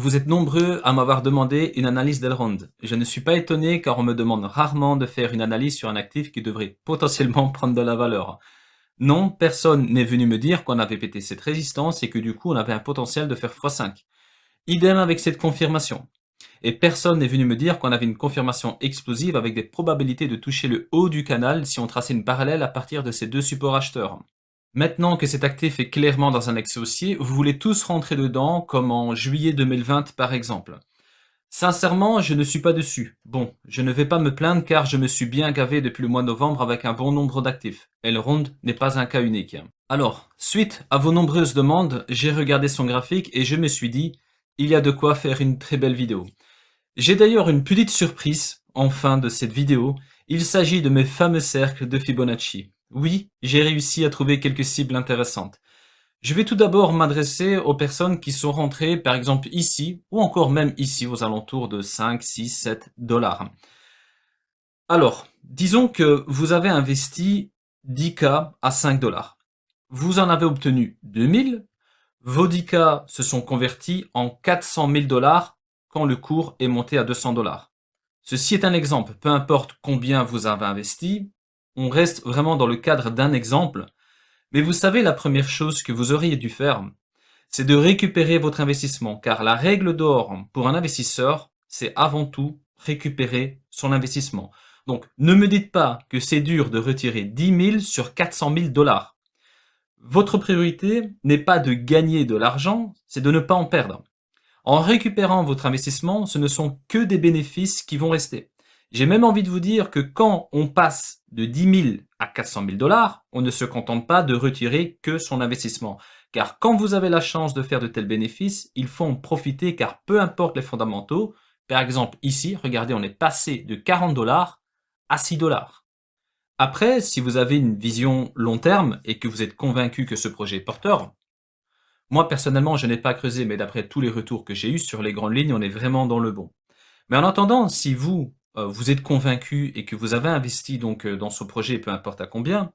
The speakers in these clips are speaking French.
Vous êtes nombreux à m'avoir demandé une analyse d'Elrond. Je ne suis pas étonné car on me demande rarement de faire une analyse sur un actif qui devrait potentiellement prendre de la valeur. Non, personne n'est venu me dire qu'on avait pété cette résistance et que du coup on avait un potentiel de faire x5. Idem avec cette confirmation. Et personne n'est venu me dire qu'on avait une confirmation explosive avec des probabilités de toucher le haut du canal si on traçait une parallèle à partir de ces deux supports acheteurs. Maintenant que cet actif est clairement dans un excès haussier, vous voulez tous rentrer dedans, comme en juillet 2020 par exemple. Sincèrement, je ne suis pas dessus. Bon, je ne vais pas me plaindre car je me suis bien gavé depuis le mois de novembre avec un bon nombre d'actifs. Elrond n'est pas un cas unique. Alors, suite à vos nombreuses demandes, j'ai regardé son graphique et je me suis dit, il y a de quoi faire une très belle vidéo. J'ai d'ailleurs une petite surprise en fin de cette vidéo. Il s'agit de mes fameux cercles de Fibonacci. Oui, j'ai réussi à trouver quelques cibles intéressantes. Je vais tout d'abord m'adresser aux personnes qui sont rentrées par exemple ici ou encore même ici aux alentours de 5, 6, 7 dollars. Alors, disons que vous avez investi 10K à 5 dollars. Vous en avez obtenu 2000. Vos 10K se sont convertis en 400 000 dollars quand le cours est monté à 200 dollars. Ceci est un exemple, peu importe combien vous avez investi, on reste vraiment dans le cadre d'un exemple. Mais vous savez, la première chose que vous auriez dû faire, c'est de récupérer votre investissement, car la règle d'or pour un investisseur, c'est avant tout récupérer son investissement. Donc, ne me dites pas que c'est dur de retirer 10 000 sur 400 000 dollars. Votre priorité n'est pas de gagner de l'argent, c'est de ne pas en perdre. En récupérant votre investissement, ce ne sont que des bénéfices qui vont rester. J'ai même envie de vous dire que quand on passe de 10 000 à 400 000 dollars, on ne se contente pas de retirer que son investissement. Car quand vous avez la chance de faire de tels bénéfices, il faut en profiter car peu importe les fondamentaux, par exemple ici, regardez, on est passé de 40 dollars à 6 dollars. Après, si vous avez une vision long terme et que vous êtes convaincu que ce projet est porteur, moi, personnellement, je n'ai pas creusé, mais d'après tous les retours que j'ai eus sur les grandes lignes, on est vraiment dans le bon. Mais en attendant, si vous, vous êtes convaincu et que vous avez investi donc dans ce projet, peu importe à combien,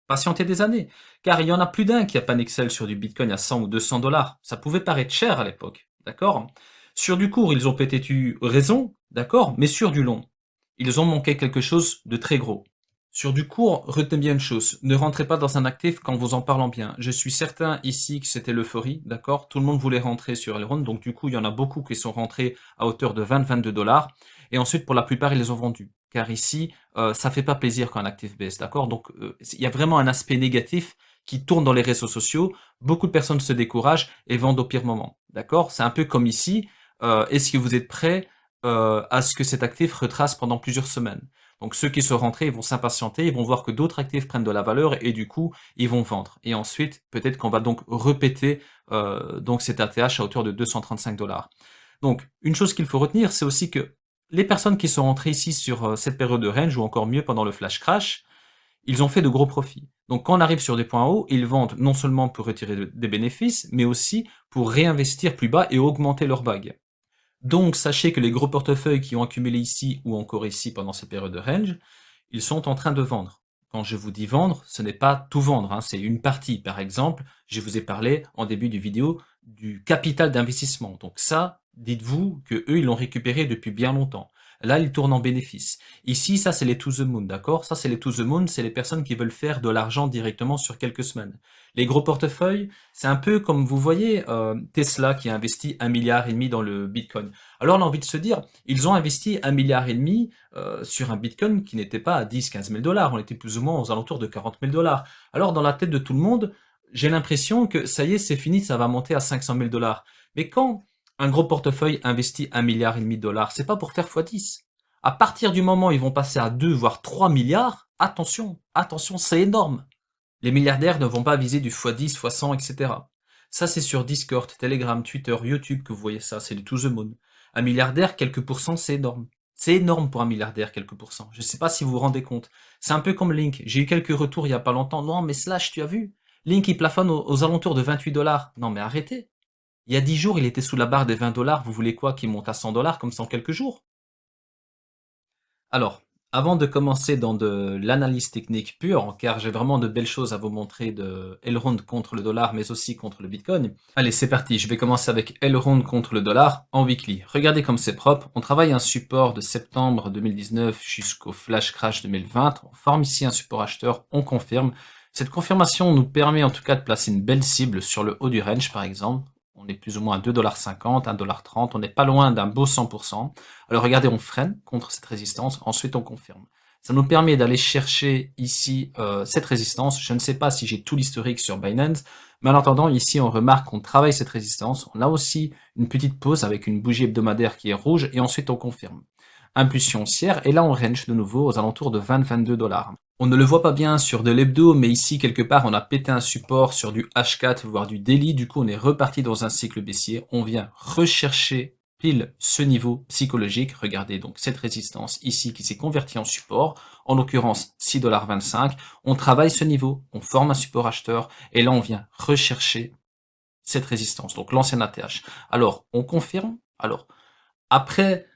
patientez des années. Car il y en a plus d'un qui a Excel sur du Bitcoin à 100 ou 200 dollars. Ça pouvait paraître cher à l'époque, d'accord? Sur du court, ils ont peut-être eu raison, d'accord? Mais sur du long, ils ont manqué quelque chose de très gros. Sur du court, retenez bien une chose, ne rentrez pas dans un actif qu'en vous en parlant bien. Je suis certain ici que c'était l'euphorie, d'accord? Tout le monde voulait rentrer sur Elrond, donc du coup, il y en a beaucoup qui sont rentrés à hauteur de 20-22 dollars. Et ensuite, pour la plupart, ils les ont vendus. Car ici, ça fait pas plaisir quand un actif baisse, d'accord? Donc, il y a vraiment un aspect négatif qui tourne dans les réseaux sociaux. Beaucoup de personnes se découragent et vendent au pire moment, d'accord? C'est un peu comme ici. Est-ce que vous êtes prêt à ce que cet actif retrace pendant plusieurs semaines? Donc ceux qui sont rentrés, ils vont s'impatienter, ils vont voir que d'autres actifs prennent de la valeur et du coup, ils vont vendre. Et ensuite, peut-être qu'on va donc répéter donc cet ATH à hauteur de 235 dollars. Donc, une chose qu'il faut retenir, c'est aussi que les personnes qui sont rentrées ici sur cette période de range, ou encore mieux pendant le flash crash, ils ont fait de gros profits. Donc quand on arrive sur des points hauts, ils vendent non seulement pour retirer des bénéfices, mais aussi pour réinvestir plus bas et augmenter leur bague. Donc sachez que les gros portefeuilles qui ont accumulé ici ou encore ici pendant cette période de range, ils sont en train de vendre. Quand je vous dis vendre, ce n'est pas tout vendre, hein, c'est une partie. Par exemple, je vous ai parlé en début de vidéo du capital d'investissement. Donc ça, dites-vous que eux, ils l'ont récupéré depuis bien longtemps. Là, ils tournent en bénéfice. Ici, ça, c'est les to the moon, d'accord? Ça, c'est les to the moon, c'est les personnes qui veulent faire de l'argent directement sur quelques semaines. Les gros portefeuilles, c'est un peu comme vous voyez Tesla qui a investi 1,5 milliard dans le Bitcoin. Alors on a envie de se dire, ils ont investi 1,5 milliard sur un Bitcoin qui n'était pas à 10-15 000 dollars, on était plus ou moins aux alentours de 40 000 dollars. Alors dans la tête de tout le monde, j'ai l'impression que ça y est, c'est fini, ça va monter à 500 000 dollars. Mais quand un gros portefeuille investit 1,5 milliard de dollars, c'est pas pour faire x10. À partir du moment où ils vont passer à 2 voire 3 milliards, attention, attention, c'est énorme. Les milliardaires ne vont pas viser du x10, x100, etc. Ça, c'est sur Discord, Telegram, Twitter, YouTube que vous voyez ça, c'est du to the moon. Un milliardaire, quelques pourcents, c'est énorme. C'est énorme pour un milliardaire, quelques pourcents. Je ne sais pas si vous vous rendez compte. C'est un peu comme Link. J'ai eu quelques retours il y a pas longtemps. Non, mais Slash, tu as vu? Link, il plafonne aux alentours de 28 dollars. Non, mais arrêtez. Il y a 10 jours, il était sous la barre des 20 dollars. Vous voulez quoi qu'il monte à 100 dollars comme ça en quelques jours? Alors, Avant de commencer dans de l'analyse technique pure, car j'ai vraiment de belles choses à vous montrer de Elrond contre le dollar, mais aussi contre le Bitcoin. Allez, c'est parti. Je vais commencer avec Elrond contre le dollar en weekly. Regardez comme c'est propre. On travaille un support de septembre 2019 jusqu'au flash crash 2020. On forme ici un support acheteur. On confirme. Cette confirmation nous permet en tout cas de placer une belle cible sur le haut du range, par exemple. On est plus ou moins à 2,50 $, 1,30 $. On n'est pas loin d'un beau 100%. Alors regardez, on freine contre cette résistance, ensuite on confirme. Ça nous permet d'aller chercher ici cette résistance. Je ne sais pas si j'ai tout l'historique sur Binance, mais en attendant, ici on remarque qu'on travaille cette résistance. On a aussi une petite pause avec une bougie hebdomadaire qui est rouge et ensuite on confirme. Impulsion haussière et là on range de nouveau aux alentours de 20-22 $. On ne le voit pas bien sur de l'hebdo, mais ici quelque part on a pété un support sur du H4 voire du daily. Du coup on est reparti dans un cycle baissier. On vient rechercher pile ce niveau psychologique. Regardez donc cette résistance ici qui s'est convertie en support, en l'occurrence 6,25 $. On travaille ce niveau, on forme un support acheteur et là on vient rechercher cette résistance, donc l'ancien ATH. Alors on confirme. Alors après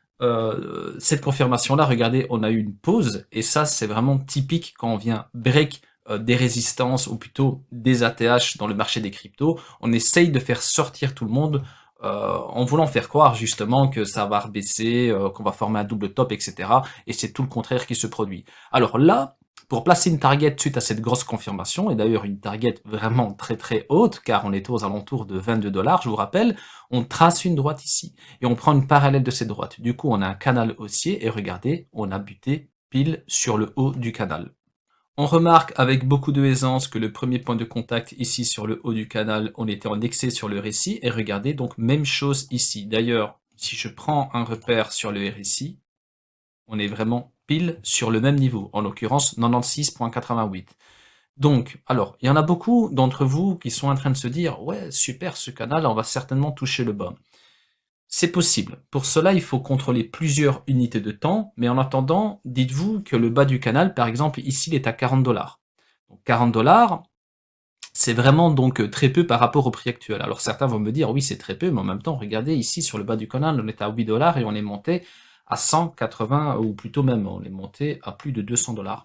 cette confirmation-là, regardez, on a eu une pause, et ça c'est vraiment typique quand on vient break des résistances, ou plutôt des ATH dans le marché des cryptos. On essaye de faire sortir tout le monde en voulant faire croire justement que ça va rebaisser, qu'on va former un double top, etc. Et c'est tout le contraire qui se produit. Alors là, pour placer une target suite à cette grosse confirmation, et d'ailleurs une target vraiment très très haute, car on est aux alentours de 22 $, je vous rappelle, on trace une droite ici, et on prend une parallèle de cette droite. Du coup, on a un canal haussier, et regardez, on a buté pile sur le haut du canal. On remarque avec beaucoup de aisance que le premier point de contact ici sur le haut du canal, on était en excès sur le RSI, et regardez, donc même chose ici. D'ailleurs, si je prends un repère sur le RSI, on est vraiment pile sur le même niveau, en l'occurrence 96,88. Donc, alors, il y en a beaucoup d'entre vous qui sont en train de se dire « Ouais, super, ce canal, on va certainement toucher le bas ». C'est possible. Pour cela, il faut contrôler plusieurs unités de temps, mais en attendant, dites-vous que le bas du canal, par exemple, ici, il est à 40 $. Donc 40 $, c'est vraiment donc très peu par rapport au prix actuel. Alors certains vont me dire, oui, c'est très peu, mais en même temps, regardez, ici, sur le bas du canal, on est à 8 $ et on est monté à 180, ou plutôt même, on est monté à plus de 200 $.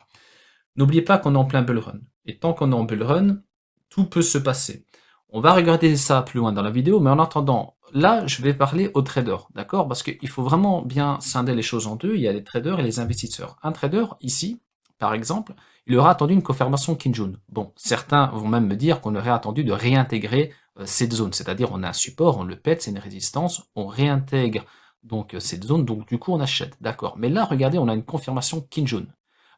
N'oubliez pas qu'on est en plein bull run. Et tant qu'on est en bull run, tout peut se passer. On va regarder ça plus loin dans la vidéo, mais en attendant, là, je vais parler aux traders, d'accord? Parce qu'il faut vraiment bien scinder les choses en deux. Il y a les traders et les investisseurs. Un trader, ici, par exemple, il aura attendu une confirmation Kinjun. Bon, certains vont même me dire qu'on aurait attendu de réintégrer cette zone, c'est-à-dire on a un support, on le pète, c'est une résistance, on réintègre donc cette zone, donc du coup on achète, d'accord. Mais là, regardez, on a une confirmation Kinjun.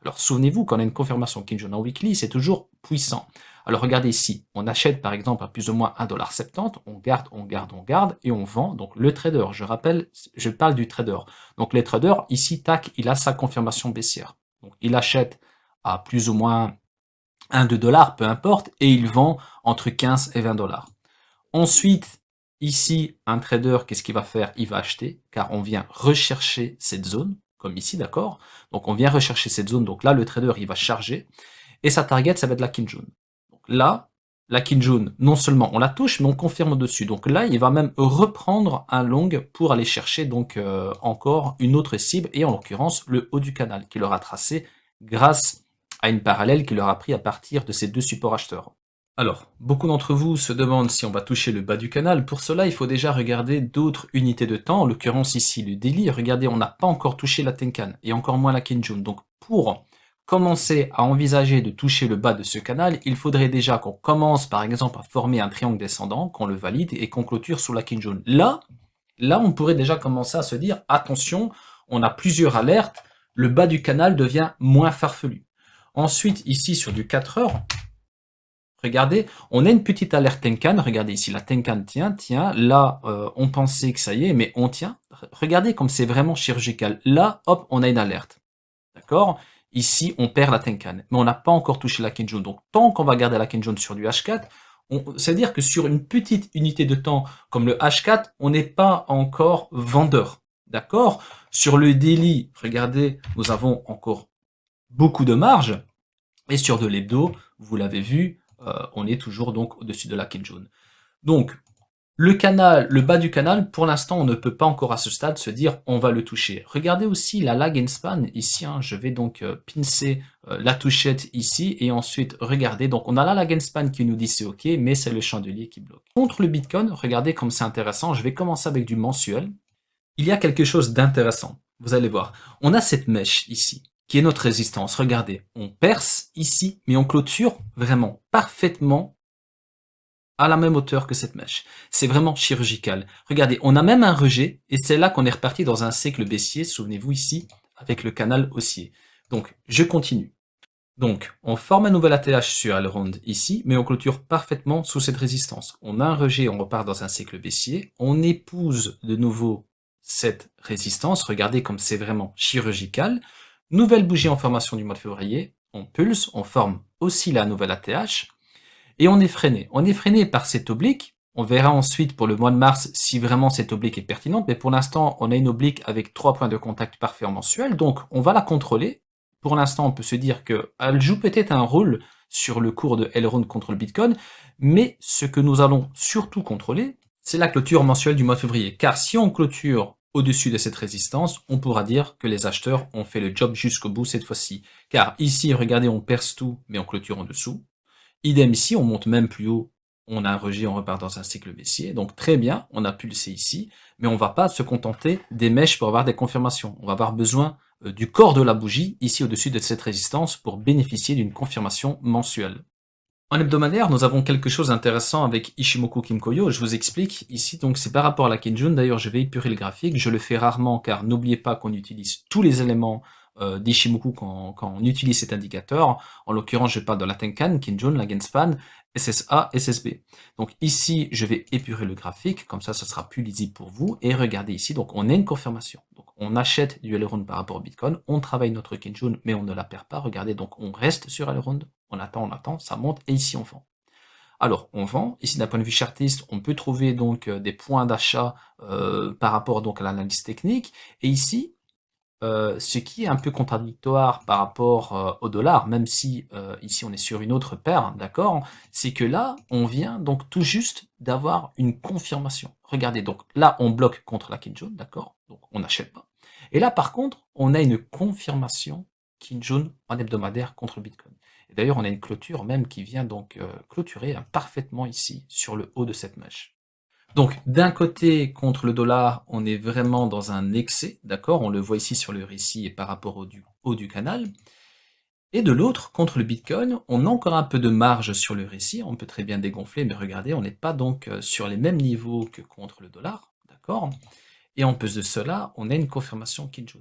Alors souvenez-vous, quand on a une confirmation Kinjun en weekly, c'est toujours puissant. Alors regardez ici, on achète par exemple à plus ou moins 1,70 $, on garde, on garde, on garde, et on vend. Donc le trader, je rappelle, je parle du trader. Donc les traders, ici, tac, il a sa confirmation baissière. Donc il achète à plus ou moins 1-2 $, peu importe, et il vend entre 15 et 20 $. Ensuite, ici, un trader, qu'est-ce qu'il va faire? Il va acheter, car on vient rechercher cette zone, comme ici, d'accord? Donc on vient rechercher cette zone, donc là, le trader, il va charger, et sa target, ça va être la Kinjun. Donc là, la Kinjun, non seulement on la touche, mais on confirme au-dessus. Donc là, il va même reprendre un long pour aller chercher donc encore une autre cible, et en l'occurrence, le haut du canal, qu'il aura tracé grâce à une parallèle qu'il aura pris à partir de ces deux supports acheteurs. Alors, beaucoup d'entre vous se demandent si on va toucher le bas du canal. Pour cela, il faut déjà regarder d'autres unités de temps, en l'occurrence ici le daily. Regardez, on n'a pas encore touché la Tenkan, et encore moins la Kinjun. Donc pour commencer à envisager de toucher le bas de ce canal, il faudrait déjà qu'on commence par exemple à former un triangle descendant, qu'on le valide et qu'on clôture sous la Kinjun. Là, on pourrait déjà commencer à se dire, attention, on a plusieurs alertes, le bas du canal devient moins farfelu. Ensuite, ici sur du 4 heures, regardez, on a une petite alerte Tenkan. Regardez ici, la Tenkan tient. Là, on pensait que ça y est, mais on tient. Regardez comme c'est vraiment chirurgical. Là, hop, on a une alerte. D'accord? Ici, on perd la Tenkan. Mais on n'a pas encore touché la Kinjun. Donc, tant qu'on va garder la Kinjun sur du H4, c'est-à-dire que sur une petite unité de temps comme le H4, on n'est pas encore vendeur. D'accord? Sur le daily, regardez, nous avons encore beaucoup de marge. Et sur de l'hebdo, vous l'avez vu, on est toujours donc au-dessus de la Kinjun. Donc, Le canal, le bas du canal, pour l'instant, on ne peut pas encore à ce stade se dire on va le toucher. Regardez aussi la lag and span ici. Je vais donc pincer la touchette ici et ensuite regardez. Donc on a la lag and span qui nous dit c'est OK, mais c'est le chandelier qui bloque. Contre le Bitcoin, regardez comme c'est intéressant. Je vais commencer avec du mensuel. Il y a quelque chose d'intéressant. Vous allez voir. On a cette mèche ici qui est notre résistance. Regardez, on perce ici, mais on clôture vraiment parfaitement à la même hauteur que cette mèche. C'est vraiment chirurgical. Regardez, on a même un rejet, et c'est là qu'on est reparti dans un cycle baissier, souvenez-vous ici, avec le canal haussier. Donc, je continue. Donc, on forme un nouvel ATH sur Elrond ici, mais on clôture parfaitement sous cette résistance. On a un rejet, on repart dans un cycle baissier, on épouse de nouveau cette résistance, regardez comme c'est vraiment chirurgical. Nouvelle bougie en formation du mois de février, on pulse, on forme aussi la nouvelle ATH, et on est freiné. On est freiné par cette oblique. On verra ensuite pour le mois de mars si vraiment cette oblique est pertinente, mais pour l'instant, on a une oblique avec 3 points de contact parfaits en mensuel, donc on va la contrôler. Pour l'instant, on peut se dire qu'elle joue peut-être un rôle sur le cours de Elrond contre le Bitcoin, mais ce que nous allons surtout contrôler, c'est la clôture mensuelle du mois de février. Car si on clôture au-dessus de cette résistance, on pourra dire que les acheteurs ont fait le job jusqu'au bout cette fois-ci. Car ici, regardez, on perce tout, mais on clôture en dessous. Idem ici, on monte même plus haut, on a un rejet, on repart dans un cycle baissier. Donc très bien, on a pulsé ici, mais on ne va pas se contenter des mèches pour avoir des confirmations. On va avoir besoin du corps de la bougie, ici au-dessus de cette résistance, pour bénéficier d'une confirmation mensuelle. En hebdomadaire, nous avons quelque chose d'intéressant avec Ichimoku Kinkoyo. Je vous explique ici, donc c'est par rapport à la Kinjun. D'ailleurs, je vais épurer le graphique. Je le fais rarement car n'oubliez pas qu'on utilise tous les éléments d'Ishimoku quand on utilise cet indicateur. En l'occurrence, je parle de la Tenkan, Kinjun, la Genspan, SSA, SSB. Donc ici, je vais épurer le graphique, comme ça, ce sera plus lisible pour vous. Et regardez ici, donc on a une confirmation. Donc on achète du Elrond par rapport au Bitcoin, on travaille notre Kinjun, mais on ne la perd pas. Regardez, donc on reste sur Elrond, on attend, ça monte, et ici on vend. Alors, on vend. Ici, d'un point de vue chartiste, on peut trouver donc des points d'achat par rapport donc à l'analyse technique. Et ici, ce qui est un peu contradictoire par rapport au dollar, même si ici on est sur une autre paire, d'accord, c'est que là, on vient donc tout juste d'avoir une confirmation. Regardez, donc là, on bloque contre la Kinjun, d'accord, donc on n'achète pas. Et là, par contre, on a une confirmation Kinjun en hebdomadaire contre le Bitcoin. Et d'ailleurs, on a une clôture même qui vient donc clôturer parfaitement ici, sur le haut de cette mèche. Donc, d'un côté, contre le dollar, on est vraiment dans un excès, d'accord? On le voit ici sur le récit et par rapport au haut du canal. Et de l'autre, contre le Bitcoin, on a encore un peu de marge sur le récit, on peut très bien dégonfler, mais regardez, on n'est pas donc sur les mêmes niveaux que contre le dollar, d'accord? Et en plus de cela, on a une confirmation Kijun.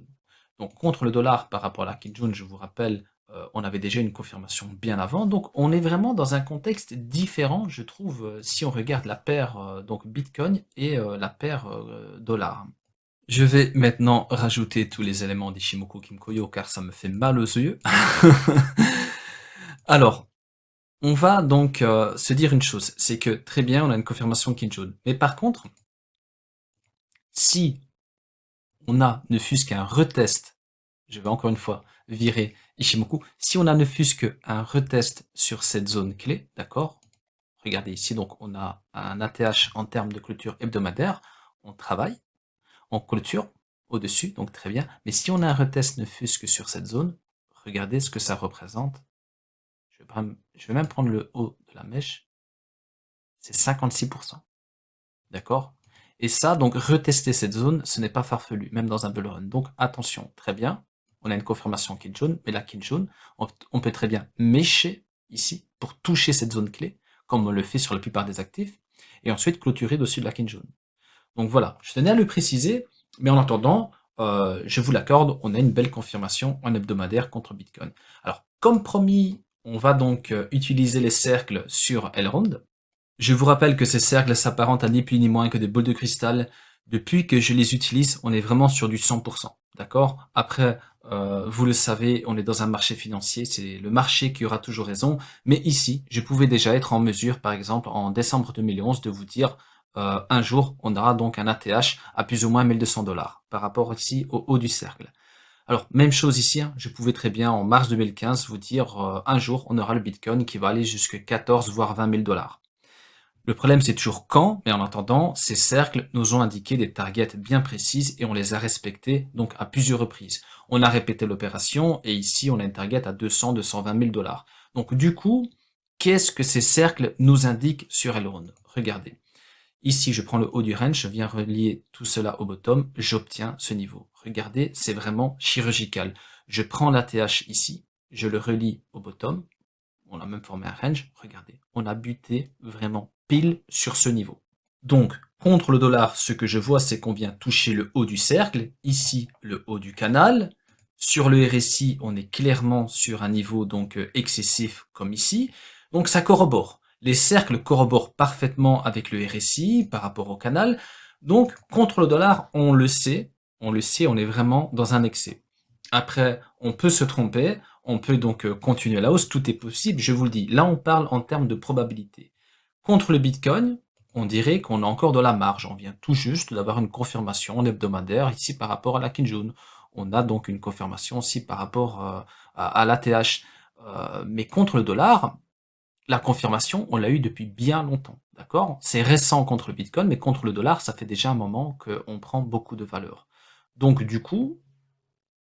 Donc contre le dollar par rapport à la Kijun, je vous rappelle, on avait déjà une confirmation bien avant. Donc on est vraiment dans un contexte différent, je trouve, si on regarde la paire donc Bitcoin et la paire dollar. Je vais maintenant rajouter tous les éléments d'Ishimoku Kimkoyo car ça me fait mal aux yeux. Alors, on va donc se dire une chose, c'est que très bien, on a une confirmation Kijun. Mais par contre, si on a ne fût-ce qu'un retest, je vais encore une fois virer Ishimoku, si on a ne fût-ce qu'un retest sur cette zone clé, d'accord? Regardez ici, donc on a un ATH en termes de clôture hebdomadaire, on travaille, on clôture au-dessus, donc très bien. Mais si on a un retest ne fût-ce que sur cette zone, regardez ce que ça représente. Je vais même prendre le haut de la mèche, c'est 56%. D'accord? Et ça, donc retester cette zone, ce n'est pas farfelu, même dans un bull run. Donc attention, très bien, on a une confirmation Kijun, mais la Kijun, on peut très bien mécher ici pour toucher cette zone clé, comme on le fait sur la plupart des actifs, et ensuite clôturer dessus de la Kijun. Donc voilà, je tenais à le préciser, mais en attendant, je vous l'accorde, on a une belle confirmation en hebdomadaire contre Bitcoin. Alors, comme promis, on va donc utiliser les cercles sur Elrond. Je vous rappelle que ces cercles s'apparentent à ni plus ni moins que des boules de cristal. Depuis que je les utilise, on est vraiment sur du 100%. D'accord? Après, vous le savez, on est dans un marché financier, c'est le marché qui aura toujours raison. Mais ici, je pouvais déjà être en mesure, par exemple, en décembre 2011, de vous dire un jour, on aura donc un ATH à plus ou moins 1200$ par rapport ici au haut du cercle. Alors, même chose ici, je pouvais très bien en mars 2015 vous dire un jour, on aura le Bitcoin qui va aller jusqu'à 14 voire 20 000$. Le problème, c'est toujours quand, mais en attendant, ces cercles nous ont indiqué des targets bien précises et on les a respectés donc à plusieurs reprises. On a répété l'opération et ici, on a une target à 200, 220 000 dollars. Donc du coup, qu'est-ce que ces cercles nous indiquent sur Elrond? Regardez. Ici, je prends le haut du range, je viens relier tout cela au bottom, j'obtiens ce niveau. Regardez, c'est vraiment chirurgical. Je prends l'ATH ici, je le relie au bottom, on a même formé un range, regardez, on a buté vraiment pile sur ce niveau. Donc, contre le dollar, ce que je vois, c'est qu'on vient toucher le haut du cercle, ici le haut du canal. Sur le RSI, on est clairement sur un niveau donc excessif comme ici. Donc ça corrobore. Les cercles corroborent parfaitement avec le RSI par rapport au canal. Donc, contre le dollar, on le sait, on est vraiment dans un excès. Après, on peut se tromper, on peut donc continuer la hausse, tout est possible, je vous le dis. Là, on parle en termes de probabilité. Contre le Bitcoin, on dirait qu'on a encore de la marge. On vient tout juste d'avoir une confirmation hebdomadaire ici par rapport à la Kinjun. On a donc une confirmation aussi par rapport à l'ATH. Mais contre le dollar, la confirmation, on l'a eu depuis bien longtemps. D'accord? C'est récent contre le Bitcoin, mais contre le dollar, ça fait déjà un moment qu'on prend beaucoup de valeur. Donc du coup,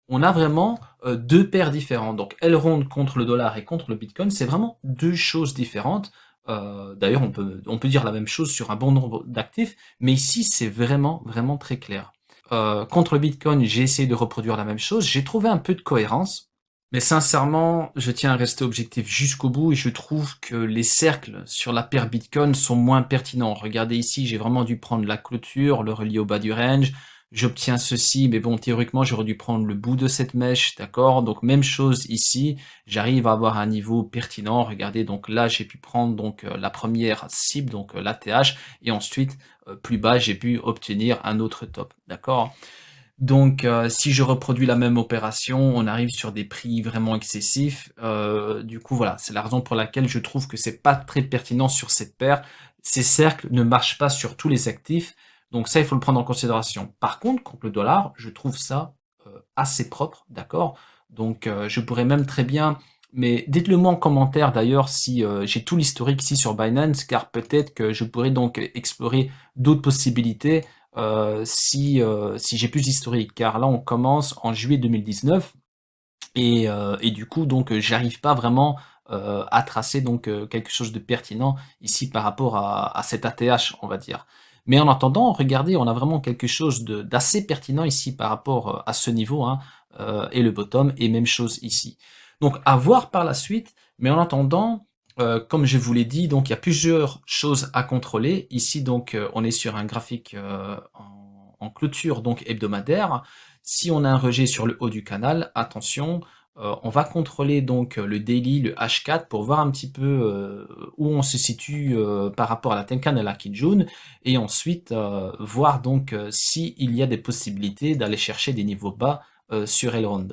on a vraiment deux paires différentes. Donc Elrond contre le dollar et contre le Bitcoin, c'est vraiment deux choses différentes. D'ailleurs, on peut dire la même chose sur un bon nombre d'actifs, mais ici, c'est vraiment, vraiment très clair. Contre le Bitcoin, j'ai essayé de reproduire la même chose. J'ai trouvé un peu de cohérence, mais sincèrement, je tiens à rester objectif jusqu'au bout et je trouve que les cercles sur la paire Bitcoin sont moins pertinents. Regardez ici, j'ai vraiment dû prendre la clôture, le relier au bas du range. J'obtiens ceci, mais bon, théoriquement, j'aurais dû prendre le bout de cette mèche, d'accord? Donc, même chose ici, j'arrive à avoir un niveau pertinent. Regardez, donc là, j'ai pu prendre donc la première cible, donc l'ATH, et ensuite, plus bas, j'ai pu obtenir un autre top, d'accord? Donc, si je reproduis la même opération, on arrive sur des prix vraiment excessifs. Du coup, voilà, c'est la raison pour laquelle je trouve que c'est pas très pertinent sur cette paire. Ces cercles ne marchent pas sur tous les actifs, donc ça, il faut le prendre en considération. Par contre, contre le dollar, je trouve ça assez propre, d'accord? Donc, je pourrais même très bien, mais dites-le moi en commentaire d'ailleurs si j'ai tout l'historique ici sur Binance, car peut-être que je pourrais donc explorer d'autres possibilités si j'ai plus d'historique, car là on commence en juillet 2019 et du coup donc j'arrive pas vraiment à tracer donc quelque chose de pertinent ici par rapport à cet ATH, on va dire. Mais en attendant, regardez, on a vraiment quelque chose d'assez pertinent ici par rapport à ce niveau, hein, et le bottom, et même chose ici. Donc à voir par la suite, mais en attendant, comme je vous l'ai dit, donc il y a plusieurs choses à contrôler. Ici donc on est sur un graphique en clôture donc hebdomadaire. Si on a un rejet sur le haut du canal, attention, on va contrôler donc le daily, le H4 pour voir un petit peu où on se situe par rapport à la Tenkan et la Kijun et ensuite voir donc s'il y a des possibilités d'aller chercher des niveaux bas sur Elrond.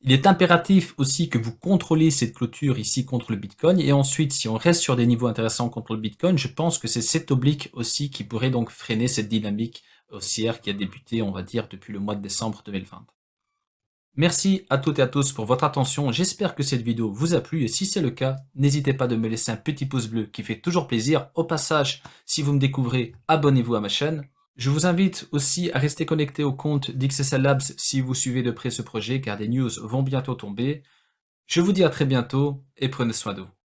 Il est impératif aussi que vous contrôliez cette clôture ici contre le Bitcoin et ensuite si on reste sur des niveaux intéressants contre le Bitcoin, je pense que c'est cette oblique aussi qui pourrait donc freiner cette dynamique haussière qui a débuté, on va dire, depuis le mois de décembre 2020. Merci à toutes et à tous pour votre attention, j'espère que cette vidéo vous a plu et si c'est le cas, n'hésitez pas de me laisser un petit pouce bleu qui fait toujours plaisir. Au passage, si vous me découvrez, abonnez-vous à ma chaîne. Je vous invite aussi à rester connecté au compte d'XSL Labs si vous suivez de près ce projet car des news vont bientôt tomber. Je vous dis à très bientôt et prenez soin de vous.